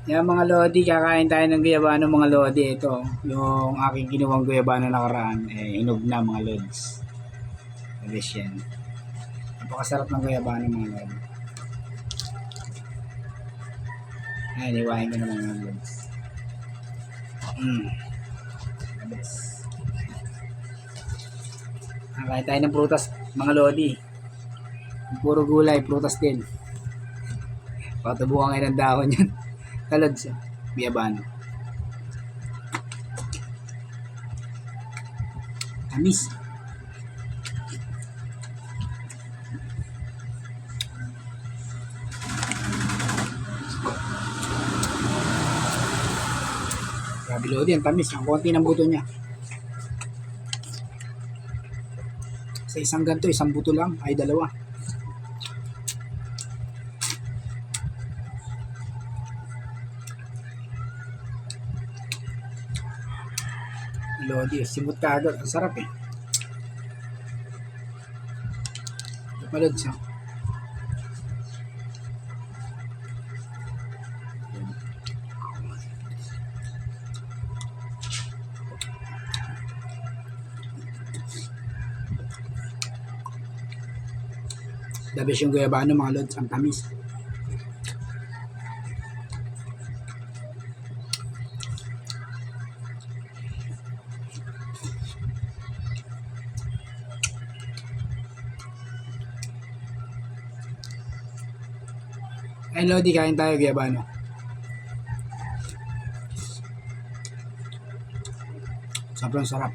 Yan mga lodi, kakain tayo ng guyabano mga lodi. Ito, yung aking ginuwang guyabano nakaraan, inog na mga lods. Alis yan. Napakasarap ng guyabano mga lodi. Ayan, iwain ko naman mga lods. Alis. Kakain tayo ng prutas mga lodi. Puro gulay, prutas din. Patubukan kayo ng dahon yan. Talod siya. Guyabano. Tamis. Grabe lodi, ang tamis. Ang konti ng buto niya. Sa isang ganito, isang buto lang ay dalawa. Lodi, simot ka agad. Ang sarap eh. Napalod siya. The best yung guyabano mga lods, ang tamis. Ay lodi, kain tayo guyabano. Sobrang sarap.